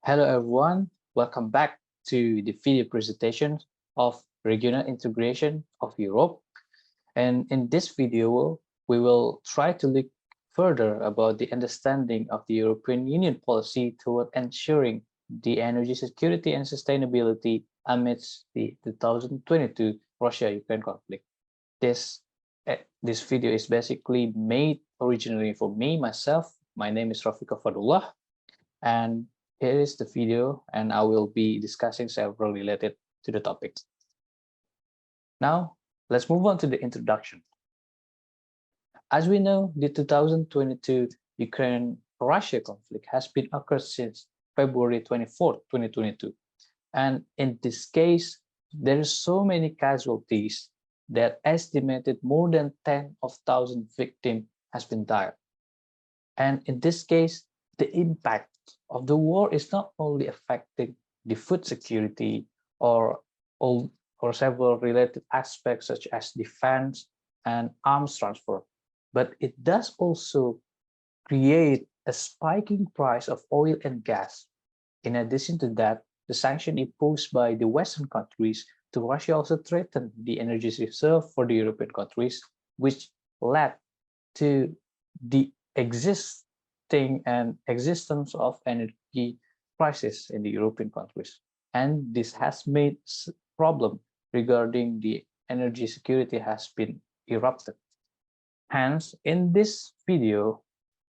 Hello everyone, welcome back to the video presentation of regional integration of Europe. And in this video, we will try to look further about the understanding of the European Union policy toward ensuring the energy security and sustainability amidst the 2022 Russia-Ukraine conflict. This video is basically made originally for me, myself. My name is Rafiqo Fadhlullah, and here is the video, and I will be discussing several related to the topic. Now, let's move on to the introduction. As we know, the 2022 Ukraine-Russia conflict has been occurred since February 24, 2022. And in this case, there are so many casualties that estimated more than 10,000 victims has been died. And in this case, the impact of the war is not only affecting the food security or several related aspects such as defense and arms transfer, but it does also create a spiking price of oil and gas. In addition to that, the sanction imposed by the Western countries to Russia also threatened the energy reserve for the European countries, which led to the existence of energy crisis in the European countries. And this has made problem regarding the energy security has been erupted. Hence, in this video,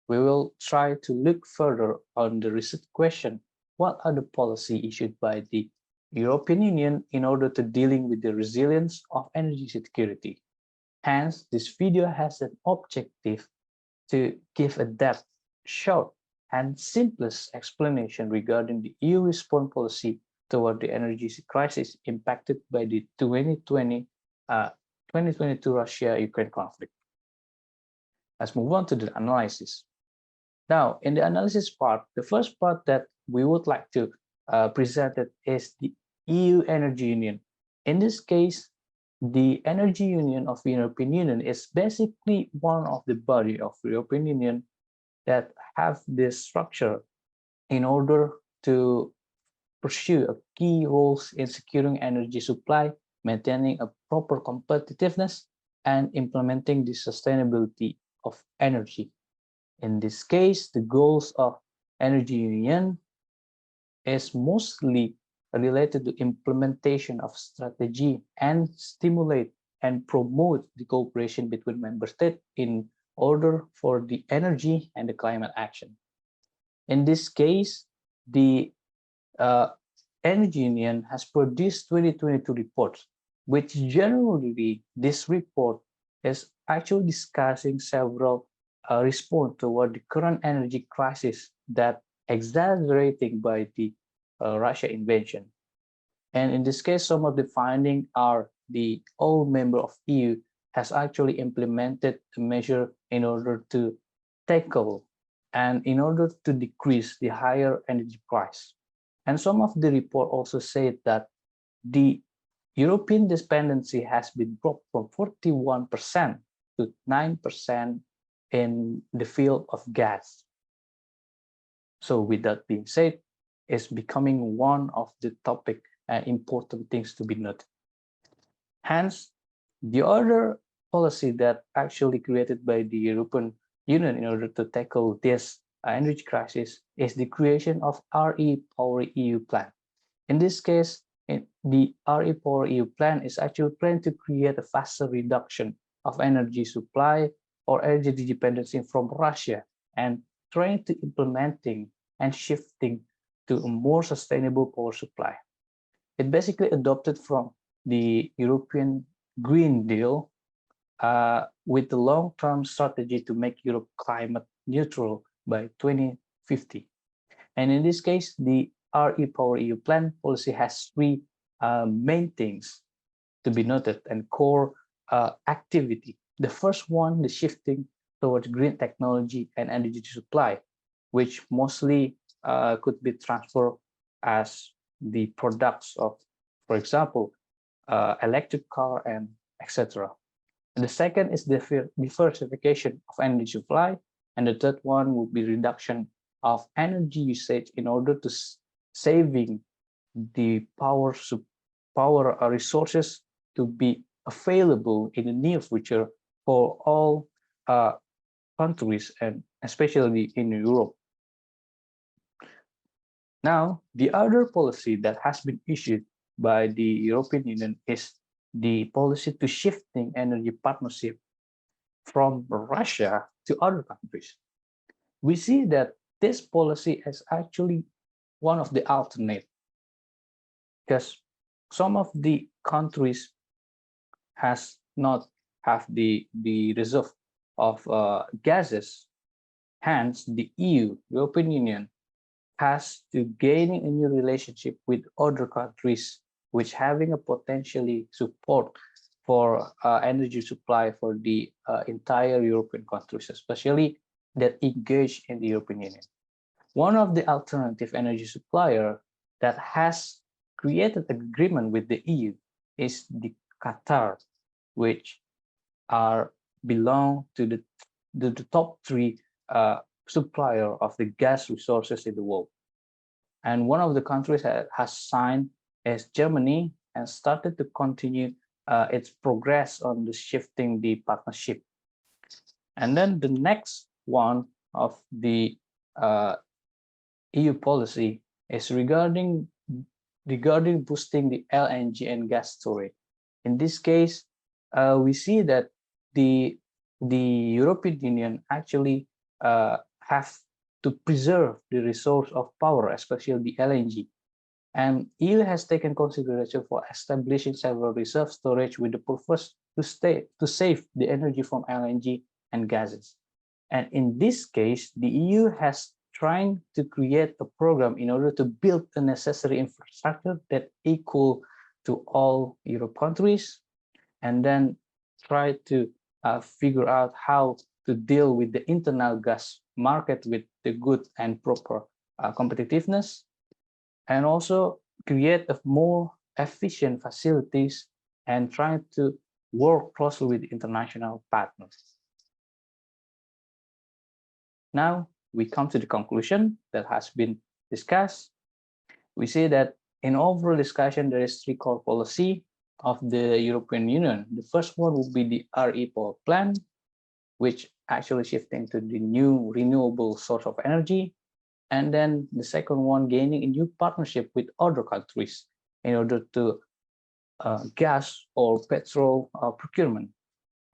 we will try to look further on the recent question, what are the policy issued by the European Union in order to dealing with the resilience of energy security? Hence, this video has an objective to give a depth, short, and simplest explanation regarding the EU response policy toward the energy crisis impacted by the 2022 Russia-Ukraine conflict. Let's move on to the analysis. Now, in the analysis part, the first part that we would like to present is the EU Energy Union. In this case, the Energy Union of the European Union is basically one of the body of the European Union that have this structure in order to pursue a key roles in securing energy supply, maintaining a proper competitiveness, and implementing the sustainability of energy. In this case, the goals of Energy Union is mostly related to implementation of strategy and stimulate and promote the cooperation between member states in order for the energy and the climate action. In this case, the Energy Union has produced 2022 reports, which generally this report is actually discussing several response toward the current energy crisis that exaggerating by the Russia invasion. And in this case, some of the findings are the all member of EU has actually implemented a measure in order to tackle and in order to decrease the higher energy price. And some of the report also said that the European dependency has been dropped from 41% to 9% in the field of gas. So with that being said, it's becoming one of the topic and important things to be noted. Hence, the other policy that actually created by the European Union in order to tackle this energy crisis is the creation of REPowerEU plan. In this case, the REPowerEU plan is actually planned to create a faster reduction of energy supply or energy dependency from Russia and trying to implementing and shifting to a more sustainable power supply. It basically adopted from the European Green Deal with the long-term strategy to make Europe climate neutral by 2050. And in this case, the REPowerEU plan policy has three main things to be noted and core activity. The first one, the shifting towards green technology and energy supply, which mostly could be transferred as the products of, for example, electric car and etc. And the second is the diversification of energy supply. And the third one would be reduction of energy usage in order to saving the power resources to be available in the near future for all countries, and especially in Europe. Now, the other policy that has been issued by the European Union is the policy to shifting energy partnership from Russia to other countries. We see that this policy is actually one of the alternate, because some of the countries has not have the reserve of gases. Hence, the EU, European Union, has to gain a new relationship with other countries, which having a potentially support for energy supply for the entire European countries, especially that engage in the European Union. One of the alternative energy supplier that has created agreement with the EU is the Qatar, which are belong to the top three supplier of the gas resources in the world. And one of the countries that has signed is Germany, and started to continue its progress on the shifting the partnership. And then the next one of the EU policy is regarding boosting the LNG and gas storage. In this case, we see that the European Union actually have to preserve the resource of power, especially the LNG. And EU has taken consideration for establishing several reserve storage with the purpose to save the energy from LNG and gases. And in this case, the EU has trying to create a program in order to build the necessary infrastructure that equal to all Europe countries, and then try to figure out how to deal with the internal gas market with the good and proper competitiveness, and also create a more efficient facilities and try to work closely with international partners. Now we come to the conclusion that has been discussed. We see that in overall discussion, there is three core policy of the European Union. The first one will be the RE power plan, which actually shifting to the new renewable source of energy. And then the second one, gaining a new partnership with other countries in order to gas or petrol procurement.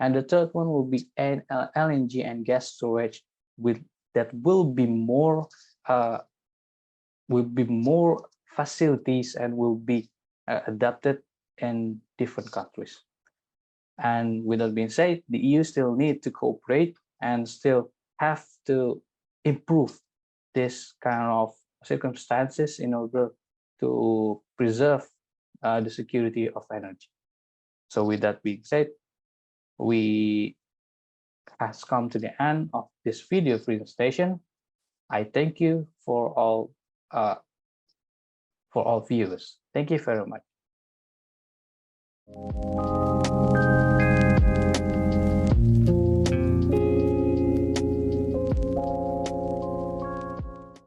And the third one will be LNG and gas storage that will be more facilities and will be adapted in different countries. And with that being said, the EU still need to cooperate and still have to improve this kind of circumstances in order to preserve the security of energy. So with that being said, we has come to the end of this video presentation. I thank you for all viewers. Thank you very much.